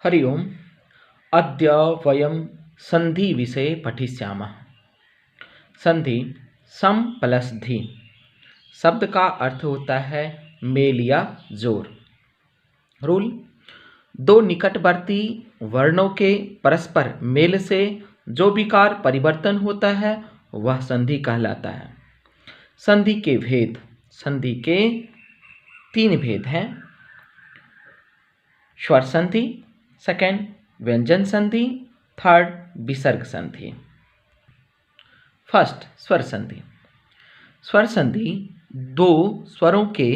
हरि ओम। अद्य वयं संधि विषये पठिष्यामः। संधि सम प्लस धी शब्द का अर्थ होता है मेल या जोर। रूल: दो निकटवर्ती वर्णों के परस्पर मेल से जो विकार परिवर्तन होता है वह संधि कहलाता है। संधि के भेद: संधि के 3 भेद हैं। स्वर संधि, सेकंड व्यंजन संधि, थर्ड विसर्ग संधि। फर्स्ट स्वर संधि। स्वर संधि दो स्वरों के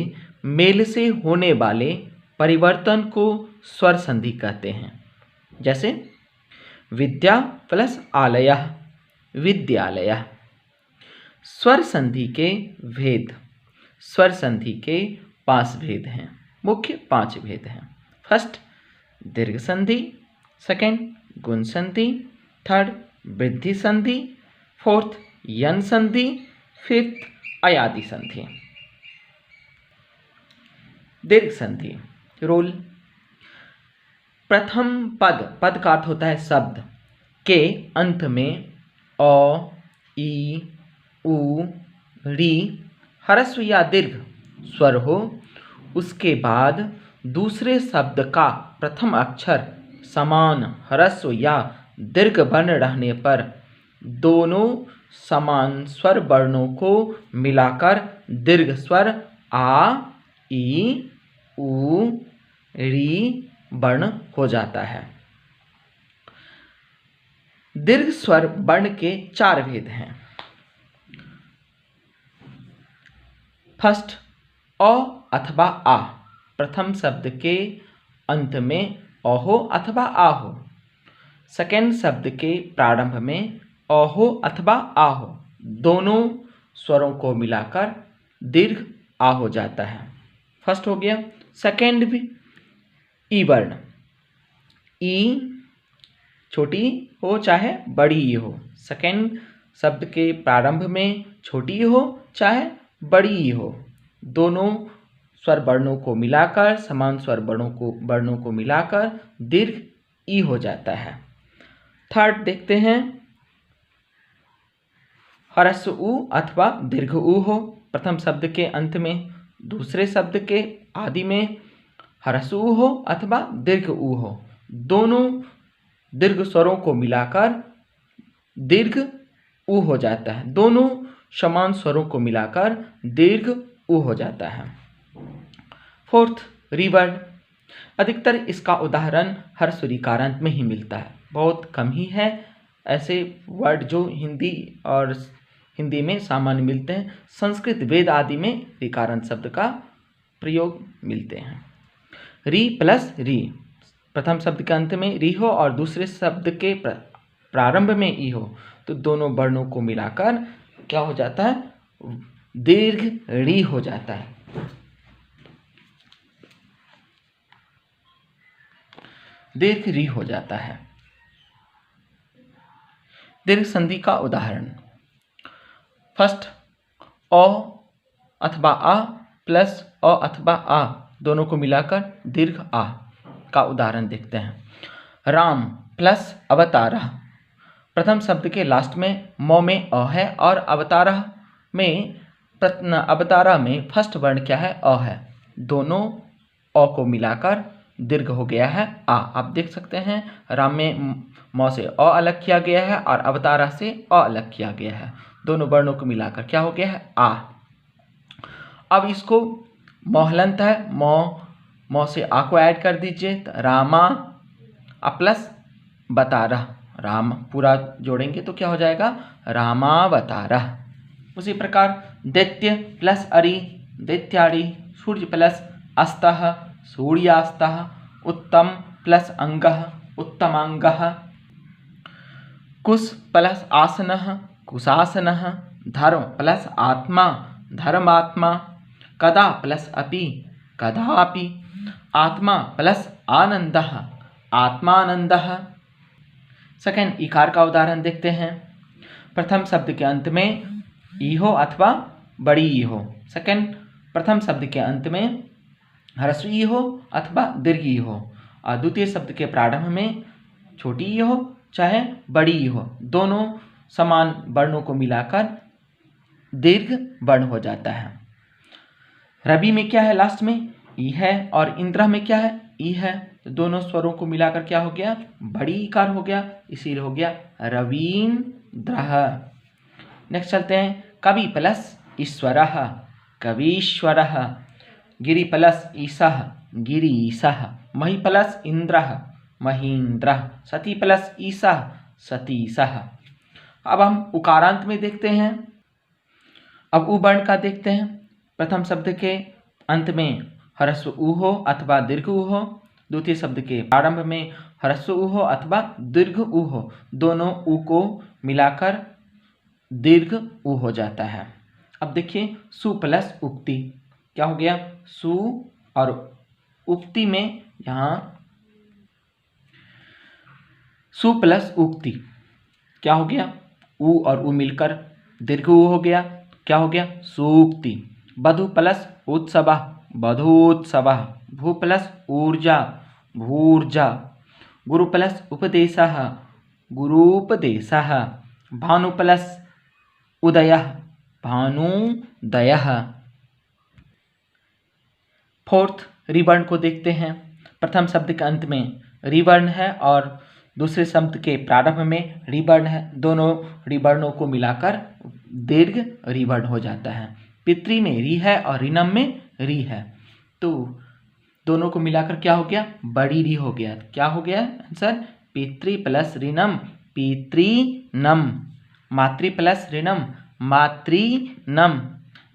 मेल से होने वाले परिवर्तन को स्वर संधि कहते हैं। जैसे विद्या प्लस आलयः, विद्यालयः। स्वर संधि के भेद: स्वर संधि के 5 भेद हैं, मुख्य 5 भेद हैं। फर्स्ट दीर्घ संधि, सेकंड गुण संधि, थर्ड वृद्धि संधि, फोर्थ यन संधि, फिफ्थ अयादि संधि। दीर्घ संधि। रूल: प्रथम पद का अर्थ होता है शब्द के अंत में अ, ई, उ, री ह्रस्व या दीर्घ स्वर हो, उसके बाद दूसरे शब्द का प्रथम अक्षर समान ह्रस्व या दीर्घ वर्ण रहने पर दोनों समान स्वर वर्णों को मिलाकर दीर्घ स्वर आ, ई, उ, री वर्ण हो जाता है। दीर्घ स्वर वर्ण के 4 भेद हैं। फर्स्ट अ अथवा आ, प्रथम शब्द के अंत में अ हो अथवा आ हो। सेकेंड शब्द के प्रारंभ में अ हो अथवा आ हो, दोनों स्वरों को मिलाकर दीर्घ आ हो जाता है। फर्स्ट हो गया। सेकेंड भी ई वर्ण, ई छोटी हो चाहे बड़ी ई हो, सेकेंड शब्द के प्रारंभ में छोटी हो चाहे बड़ी ई हो, दोनों स्वर वर्णों को मिलाकर समान स्वर वर्णों को मिलाकर दीर्घ ई हो जाता है। थर्ड देखते हैं, ह्रस्व उ अथवा दीर्घ उ हो, प्रथम शब्द के अंत में, दूसरे शब्द के आदि में ह्रस्व उ हो अथवा दीर्घ उ हो, दोनों दीर्घ स्वरों को मिलाकर दीर्घ उ हो जाता है। दोनों समान स्वरों को मिलाकर दीर्घ उ हो जाता है। फोर्थ री वर्ण। अधिकतर इसका उदाहरण ह्रस्व रीकारांत में ही मिलता है, बहुत कम ही है ऐसे वर्ड जो हिंदी में सामान्य मिलते हैं। संस्कृत वेद आदि में रीकारांत शब्द का प्रयोग मिलते हैं। री प्लस री, प्रथम शब्द के अंत में री हो और दूसरे शब्द के प्रारंभ में ई हो, तो दोनों वर्णों को मिलाकर क्या हो जाता है, दीर्घ री हो जाता है। दीर्घ री हो जाता है। दीर्घ संधि का उदाहरण: फर्स्ट अ अथवा आ प्लस अ अथवा आ, दोनों को मिलाकर दीर्घ आ का उदाहरण देखते हैं। राम प्लस अवतारः, प्रथम शब्द के लास्ट में म में अ है और अवतारः में फर्स्ट वर्ण क्या है, अ है, दोनों अ को मिलाकर दीर्घ हो गया है आ। आप देख सकते हैं राम में म से अ अलग किया गया है और अवतारः से अ अलग किया गया है, दोनों वर्णों को मिलाकर क्या हो गया है, आ। अब इसको मोहलंत है, म से आ को ऐड कर दीजिए, तो रामा प्लस बतारः, राम पूरा जोड़ेंगे तो क्या हो जाएगा, रामावतारः। उसी प्रकार दैत्य प्लस अरि, दैत्यारि। सूर्य प्लस अस्तः, सूर्यास्तः। उत्तम प्लस अंगः, उत्तमांगः। कुश प्लस आसनः, कुशासनः। धर्म प्लस आत्मा, धर्मात्मा। कदा प्लस अपि, कदापि। आत्मा प्लस आनंदः, आत्मानंदः। सेकंड इकार का उदाहरण देखते हैं। प्रथम शब्द के अंत में ई हो अथवा बड़ी ई हो, सेकंड प्रथम शब्द के अंत में ह्रस्व ई हो अथवा दीर्घ ई हो, और द्वितीय शब्द के प्रारंभ में छोटी ई हो चाहे बड़ी ई हो, दोनों समान वर्णों को मिलाकर दीर्घ वर्ण हो जाता है। रवि में क्या है, लास्ट में ई है, और इंद्र में क्या है, ई है, तो दोनों स्वरों को मिलाकर क्या हो गया, बड़ी इकार हो गया, इसीलिए हो गया रवींद्रः। नेक्स्ट चलते हैं, कवि प्लस ईश्वरः, कवीश्वरः, गिरि प्लस ईशः, गिरीशः, मही प्लस इंद्रः, महींद्रः, सती प्लस ईशः, सतीशः। अब हम उकारांत में देखते हैं। अब उ वर्ण का देखते हैं। प्रथम शब्द के अंत में ह्रस्व उ हो अथवा दीर्घ उ हो, द्वितीय शब्द के प्रारंभ में ह्रस्व उ हो अथवा दीर्घ उ हो, दोनों उ को मिलाकर दीर्घ उ हो जाता है। अब देखिए सु प्लस उक्ति, क्या हो गया, सु, और उक्ति में यहाँ सु प्लस उक्ति क्या हो गया, उ और उ मिलकर दीर्घ उ हो गया, क्या हो गया, सूक्ति। वधु प्लस उत्सव, वधूत्सव, भू प्लस ऊर्जा, भूर्जा, गुरु प्लस उपदेशः, गुरूपदेशः, भानु प्लस उदयः, भानुदयः। फोर्थ रिवर्ण को देखते हैं। प्रथम शब्द के अंत में रिवर्ण है और दूसरे शब्द के प्रारंभ में रिवर्ण है, दोनों रिवर्णों को मिलाकर दीर्घ रिवर्ण हो जाता है। पितृ में री है और ऋणम में री है, तो दोनों को मिलाकर क्या हो गया, बड़ी री हो गया। क्या हो गया आंसर, पितृ प्लस ऋणम, पितृनम, मातृ प्लस ऋणम, मातृनम,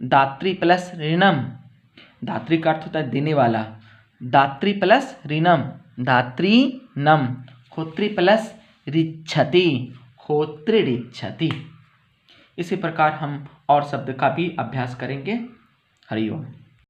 दात्री प्लस ऋणम, धात्री का अर्थ होता है देने वाला, दात्री प्लस ऋणम, धात्रीनम, होत्री प्लस ऋच्छति, होत्रिच्छति। इसी प्रकार हम और शब्द का भी अभ्यास करेंगे। हरि ओम।